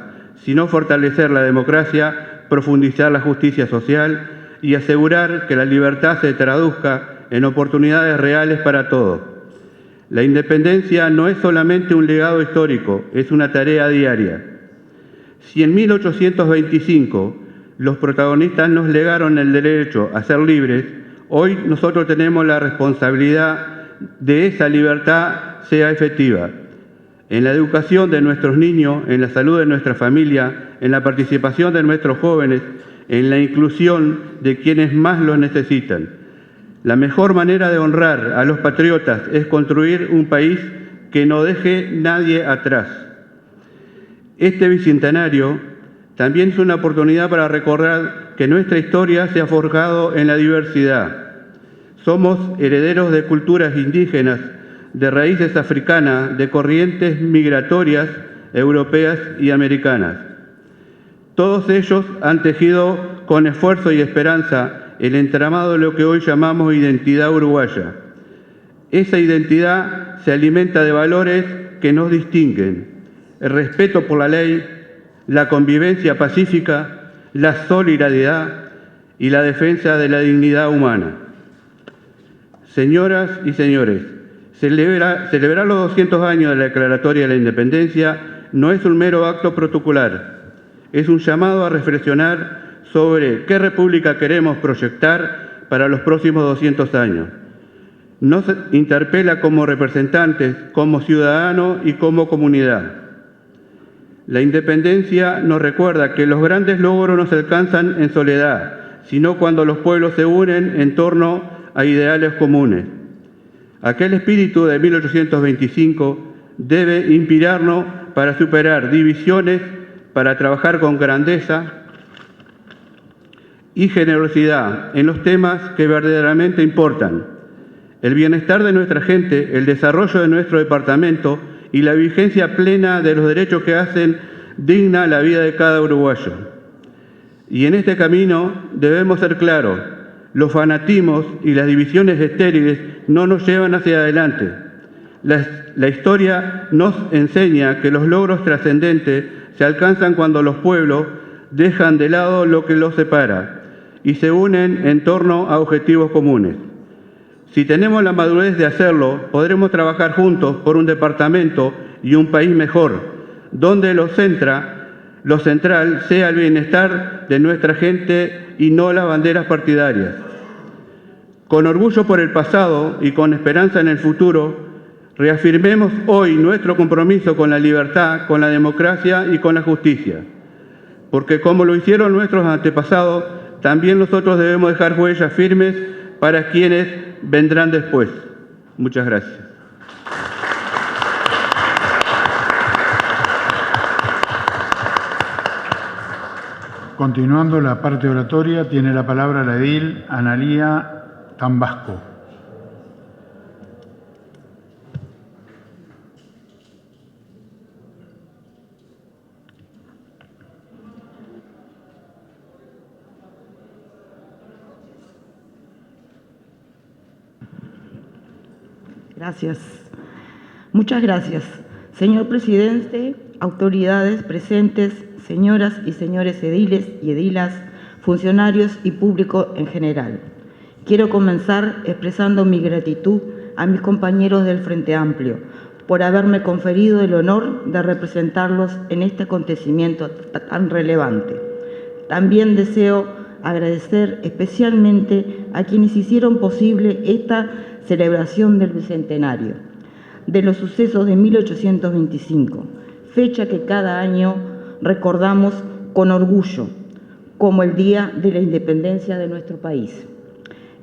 sino fortalecer la democracia, profundizar la justicia social y asegurar que la libertad se traduzca en oportunidades reales para todos. La independencia no es solamente un legado histórico, es una tarea diaria. Si en 1825 los protagonistas nos legaron el derecho a ser libres, hoy nosotros tenemos la responsabilidad de esa libertad sea efectiva. En la educación de nuestros niños, en la salud de nuestra familia, en la participación de nuestros jóvenes, en la inclusión de quienes más lo necesitan. La mejor manera de honrar a los patriotas es construir un país que no deje nadie atrás. Este bicentenario también es una oportunidad para recordar que nuestra historia se ha forjado en la diversidad. Somos herederos de culturas indígenas, de raíces africanas, de corrientes migratorias europeas y americanas. Todos ellos han tejido con esfuerzo y esperanza el entramado de lo que hoy llamamos identidad uruguaya. Esa identidad se alimenta de valores que nos distinguen: el respeto por la ley, la convivencia pacífica, la solidaridad y la defensa de la dignidad humana. Señoras y señores, celebrar los 200 años de la Declaratoria de la Independencia no es un mero acto protocolar, es un llamado a reflexionar sobre qué república queremos proyectar para los próximos 200 años. Nos interpela como representantes, como ciudadanos y como comunidad. La independencia nos recuerda que los grandes logros no se alcanzan en soledad, sino cuando los pueblos se unen en torno a ideales comunes. Aquel espíritu de 1825 debe inspirarnos para superar divisiones, para trabajar con grandeza y generosidad en los temas que verdaderamente importan: el bienestar de nuestra gente, el desarrollo de nuestro departamento y la vigencia plena de los derechos que hacen digna la vida de cada uruguayo. Y en este camino debemos ser claros: los fanatismos y las divisiones estériles no nos llevan hacia adelante. La historia nos enseña que los logros trascendentes se alcanzan cuando los pueblos dejan de lado lo que los separa y se unen en torno a objetivos comunes. Si tenemos la madurez de hacerlo, podremos trabajar juntos por un departamento y un país mejor, donde lo central sea el bienestar de nuestra gente y no las banderas partidarias. Con orgullo por el pasado y con esperanza en el futuro, reafirmemos hoy nuestro compromiso con la libertad, con la democracia y con la justicia. Porque como lo hicieron nuestros antepasados, también nosotros debemos dejar huellas firmes para quienes vendrán después. Muchas gracias. Continuando la parte oratoria, tiene la palabra la edil Analía Tambasco. Gracias. Muchas gracias. Señor presidente, autoridades presentes, señoras y señores ediles y edilas, funcionarios y público en general. Quiero comenzar expresando mi gratitud a mis compañeros del Frente Amplio por haberme conferido el honor de representarlos en este acontecimiento tan relevante. También deseo agradecer especialmente a quienes hicieron posible esta celebración del Bicentenario de los sucesos de 1825, fecha que cada año recordamos con orgullo como el Día de la Independencia de nuestro país.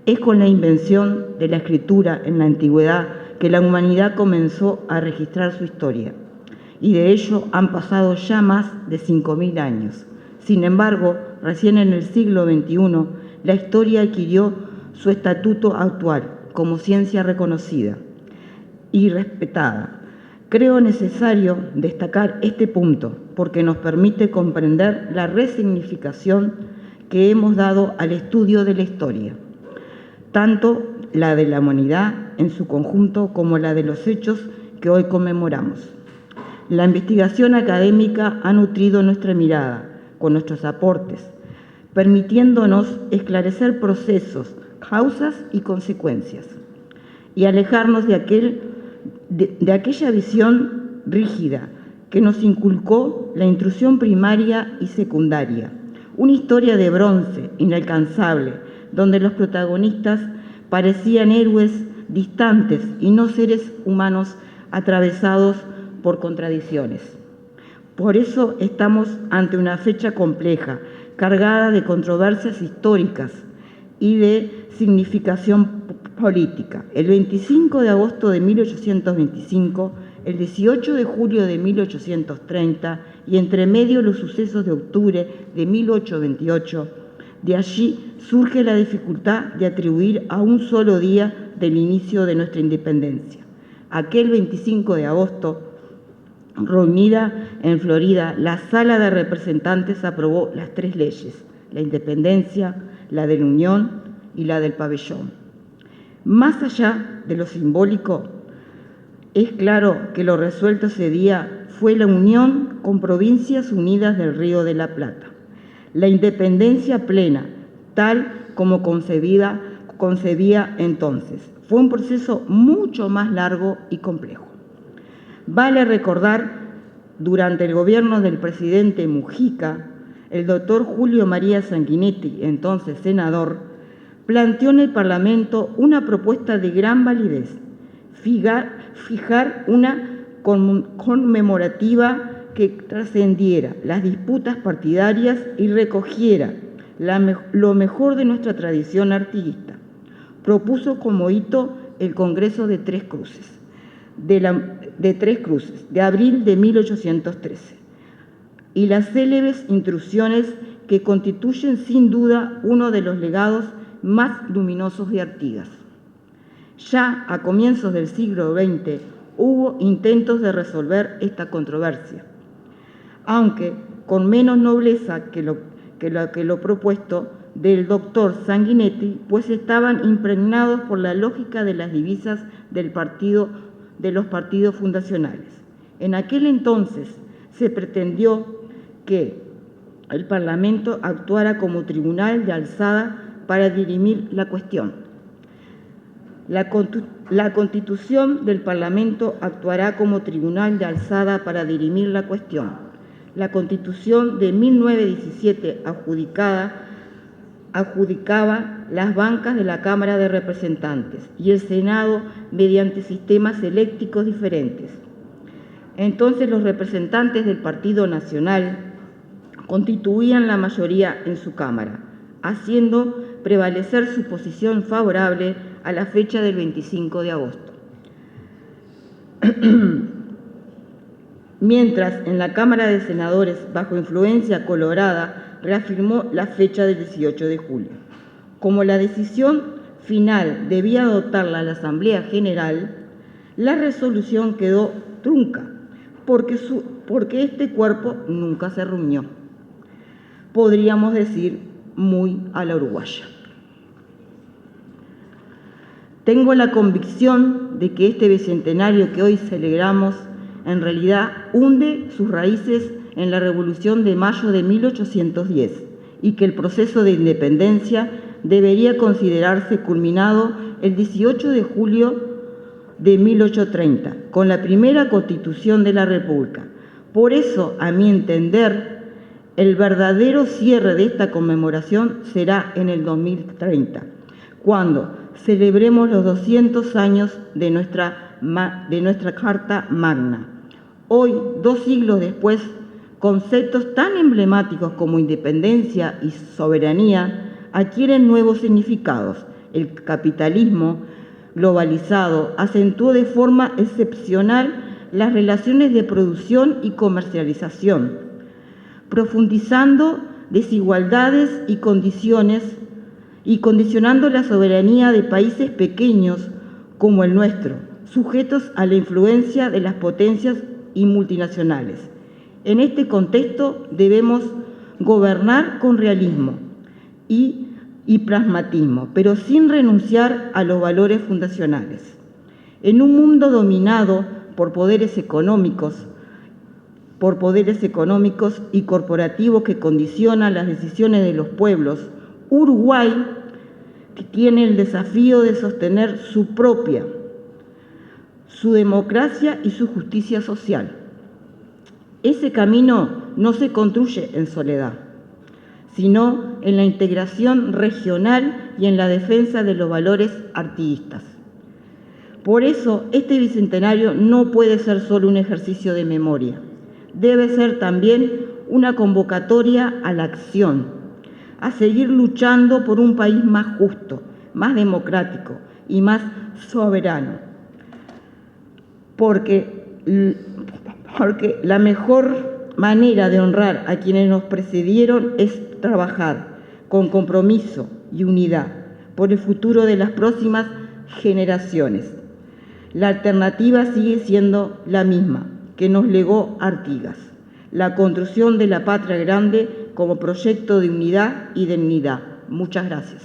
Es con la invención de la escritura en la antigüedad que la humanidad comenzó a registrar su historia, y de ello han pasado ya más de 5.000 años. Sin embargo, recién en el siglo XXI, la historia adquirió su estatuto actual como ciencia reconocida y respetada. Creo necesario destacar este punto porque nos permite comprender la resignificación que hemos dado al estudio de la historia, tanto la de la humanidad en su conjunto como la de los hechos que hoy conmemoramos. La investigación académica ha nutrido nuestra mirada con nuestros aportes, permitiéndonos esclarecer procesos, causas y consecuencias, y alejarnos de aquella visión rígida que nos inculcó la instrucción primaria y secundaria, una historia de bronce, inalcanzable, donde los protagonistas parecían héroes distantes y no seres humanos atravesados por contradicciones. Por eso estamos ante una fecha compleja, cargada de controversias históricas y de significación política. El 25 de agosto de 1825, el 18 de julio de 1830 y entre medio los sucesos de octubre de 1828, de allí surge la dificultad de atribuir a un solo día del inicio de nuestra independencia. Aquel 25 de agosto, reunida en Florida, la Sala de Representantes aprobó las 3 leyes: la independencia, la de la Unión y la del pabellón. Más allá de lo simbólico, es claro que lo resuelto ese día fue la unión con Provincias Unidas del Río de la Plata, la independencia plena, tal como concebía entonces. Fue un proceso mucho más largo y complejo. Vale recordar, durante el gobierno del presidente Mujica, el doctor Julio María Sanguinetti, entonces senador, planteó en el Parlamento una propuesta de gran validez: fijar una conmemorativa que trascendiera las disputas partidarias y recogiera lo mejor de nuestra tradición artiguista. Propuso como hito el Congreso de Tres Cruces, de abril de 1813, y las célebres intrusiones que constituyen sin duda uno de los legados más luminosos de Artigas. Ya a comienzos del siglo XX hubo intentos de resolver esta controversia, aunque con menos nobleza que lo propuesto del doctor Sanguinetti, pues estaban impregnados por la lógica de las divisas de los partidos fundacionales. En aquel entonces se pretendió que el Parlamento actuara como tribunal de alzada para dirimir la cuestión. La Constitución del Parlamento actuará como tribunal de alzada para dirimir la cuestión. La Constitución de 1917 adjudicaba las bancas de la Cámara de Representantes y el Senado mediante sistemas eléctricos diferentes. Entonces los representantes del Partido Nacional constituían la mayoría en su Cámara, haciendo prevalecer su posición favorable a la fecha del 25 de agosto. Mientras en la Cámara de Senadores, bajo influencia colorada, reafirmó la fecha del 18 de julio. Como la decisión final debía adoptarla la Asamblea General, la resolución quedó trunca, porque este cuerpo nunca se reunió. Podríamos decir muy a la uruguaya. Tengo la convicción de que este bicentenario que hoy celebramos en realidad hunde sus raíces en la Revolución de Mayo de 1810 y que el proceso de independencia debería considerarse culminado el 18 de julio de 1830, con la primera Constitución de la República. Por eso, a mi entender, el verdadero cierre de esta conmemoración será en el 2030, cuando celebremos los 200 años de nuestra Carta Magna. Hoy, 2 siglos después, conceptos tan emblemáticos como independencia y soberanía adquieren nuevos significados. El capitalismo globalizado acentuó de forma excepcional las relaciones de producción y comercialización, profundizando desigualdades y condicionando la soberanía de países pequeños como el nuestro, sujetos a la influencia de las potencias y multinacionales. En este contexto debemos gobernar con realismo y pragmatismo, pero sin renunciar a los valores fundacionales. En un mundo dominado por poderes económicos y corporativos que condicionan las decisiones de los pueblos, Uruguay tiene el desafío de sostener su democracia y su justicia social. Ese camino no se construye en soledad, sino en la integración regional y en la defensa de los valores artiguistas. Por eso, este bicentenario no puede ser solo un ejercicio de memoria, debe ser también una convocatoria a la acción, a seguir luchando por un país más justo, más democrático y más soberano. Porque la mejor manera de honrar a quienes nos precedieron es trabajar con compromiso y unidad por el futuro de las próximas generaciones. La alternativa sigue siendo la misma que nos legó Artigas: la construcción de la patria grande como proyecto de unidad y dignidad. Muchas gracias.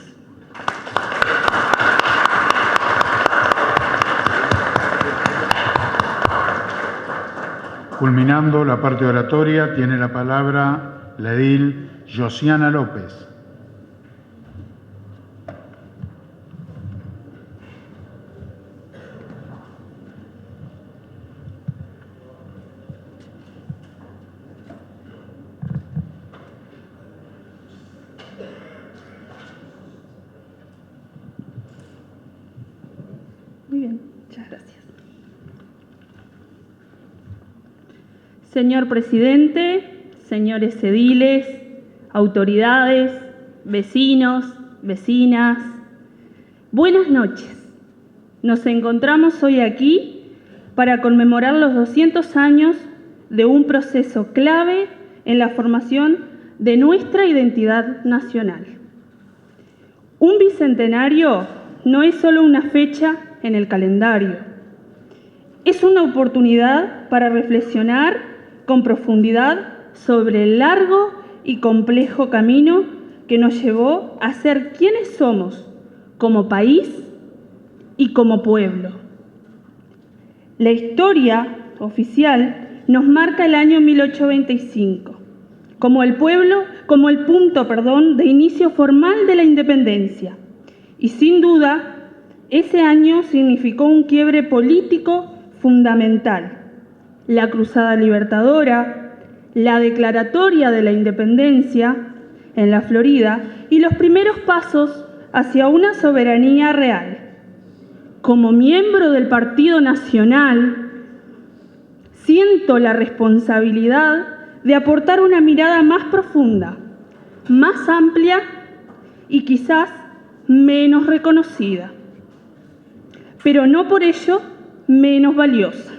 Culminando la parte oratoria, tiene la palabra la edil Josiana López. Muy bien, muchas gracias. Señor presidente, señores ediles, autoridades, vecinos, vecinas, buenas noches. Nos encontramos hoy aquí para conmemorar los 200 años de un proceso clave en la formación de nuestra identidad nacional. Un bicentenario no es solo una fecha en el calendario, es una oportunidad para reflexionar con profundidad sobre el largo y complejo camino que nos llevó a ser quienes somos como país y como pueblo. La historia oficial nos marca el año 1825 como el punto de inicio formal de la independencia. Y sin duda, ese año significó un quiebre político fundamental. La Cruzada Libertadora, la declaratoria de la independencia en la Florida y los primeros pasos hacia una soberanía real. Como miembro del Partido Nacional, siento la responsabilidad de aportar una mirada más profunda, más amplia y quizás menos reconocida, pero no por ello menos valiosa.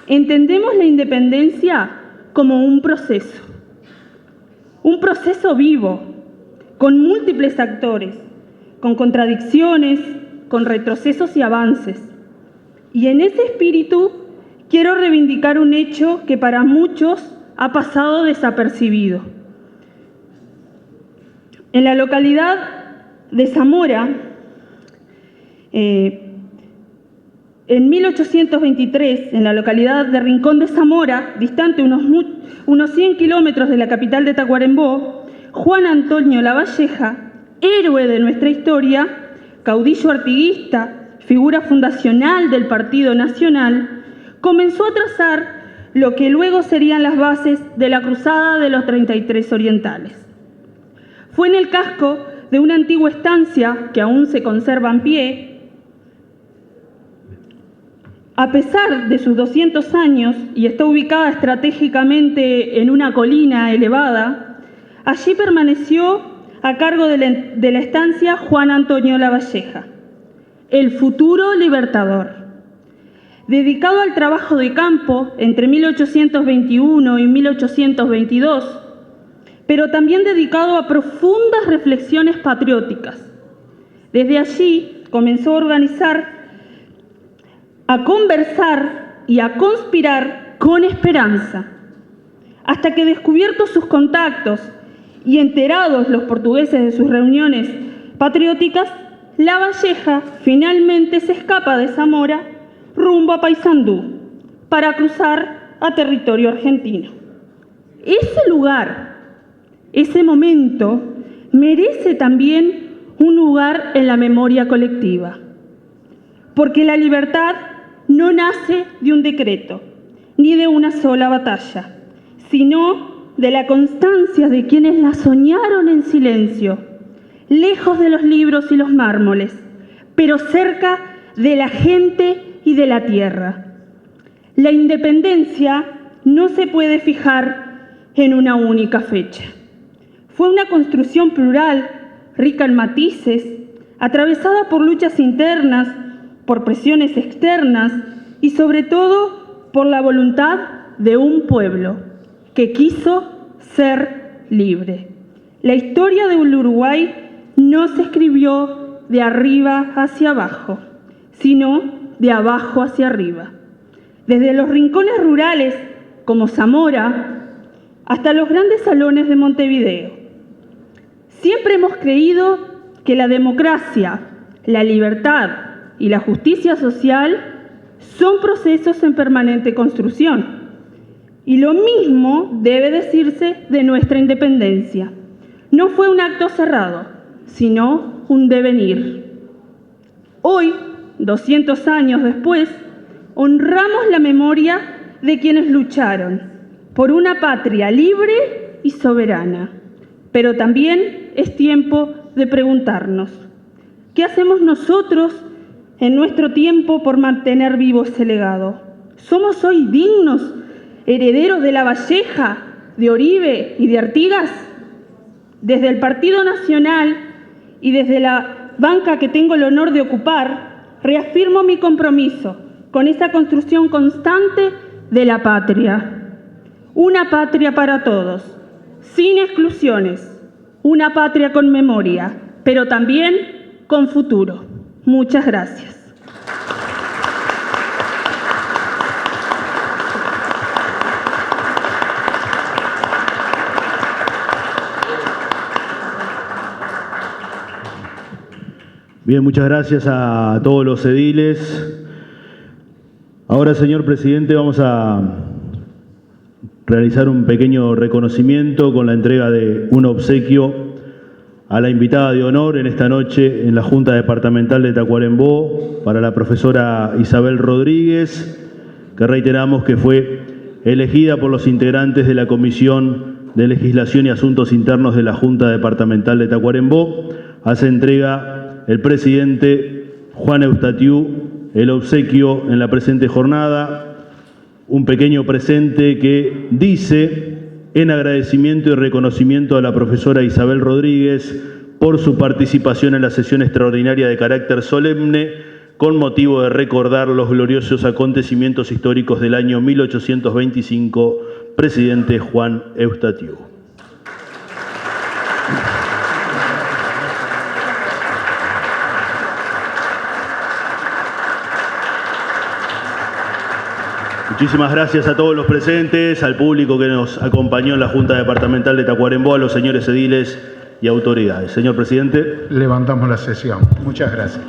Entendemos la independencia como un proceso vivo, con múltiples actores, con contradicciones, con retrocesos y avances. Y en ese espíritu quiero reivindicar un hecho que para muchos ha pasado desapercibido. En la localidad de Zamora, en 1823, en la localidad de Rincón de Zamora, distante unos 100 kilómetros de la capital de Tacuarembó, Juan Antonio Lavalleja, héroe de nuestra historia, caudillo artiguista, figura fundacional del Partido Nacional, comenzó a trazar lo que luego serían las bases de la Cruzada de los 33 Orientales. Fue en el casco de una antigua estancia que aún se conserva en pie. A pesar de sus 200 años y está ubicada estratégicamente en una colina elevada, allí permaneció a cargo de la estancia Juan Antonio Lavalleja, el futuro libertador. Dedicado al trabajo de campo entre 1821 y 1822, pero también dedicado a profundas reflexiones patrióticas. Desde allí comenzó a organizar, a conversar y a conspirar con esperanza, hasta que descubiertos sus contactos y enterados los portugueses de sus reuniones patrióticas, Lavalleja finalmente se escapa de Zamora rumbo a Paysandú para cruzar a territorio argentino. Ese lugar, ese momento, merece también un lugar en la memoria colectiva, porque la libertad no nace de un decreto, ni de una sola batalla, sino de la constancia de quienes la soñaron en silencio, lejos de los libros y los mármoles, pero cerca de la gente y de la tierra. La independencia no se puede fijar en una única fecha. Fue una construcción plural, rica en matices, atravesada por luchas internas, por presiones externas y sobre todo por la voluntad de un pueblo que quiso ser libre. La historia del Uruguay no se escribió de arriba hacia abajo, sino de abajo hacia arriba. Desde los rincones rurales, como Zamora, hasta los grandes salones de Montevideo. Siempre hemos creído que la democracia, la libertad y la justicia social son procesos en permanente construcción, Y lo mismo debe decirse de nuestra independencia. No fue un acto cerrado, sino un devenir. Hoy, 200 años después, honramos la memoria de quienes lucharon por una patria libre y soberana. Pero también es tiempo de preguntarnos, ¿qué hacemos nosotros en nuestro tiempo por mantener vivo ese legado? ¿Somos hoy dignos herederos de Lavalleja, de Oribe y de Artigas? Desde el Partido Nacional y desde la banca que tengo el honor de ocupar, reafirmo mi compromiso con esa construcción constante de la patria. Una patria para todos, sin exclusiones, una patria con memoria, pero también con futuro. Muchas gracias. Bien, muchas gracias a todos los ediles. Ahora, señor presidente, vamos a realizar un pequeño reconocimiento con la entrega de un obsequio a la invitada de honor en esta noche en la Junta Departamental de Tacuarembó para la profesora Isabel Rodríguez, que reiteramos que fue elegida por los integrantes de la Comisión de Legislación y Asuntos Internos de la Junta Departamental de Tacuarembó. Hace entrega el presidente Juan Eustatiu el obsequio en la presente jornada, un pequeño presente que dice: en agradecimiento y reconocimiento a la profesora Isabel Rodríguez por su participación en la sesión extraordinaria de carácter solemne con motivo de recordar los gloriosos acontecimientos históricos del año 1825, presidente Juan Eustatiu. Muchísimas gracias a todos los presentes, al público que nos acompañó en la Junta Departamental de Tacuarembó, a los señores ediles y autoridades. Señor presidente. Levantamos la sesión. Muchas gracias.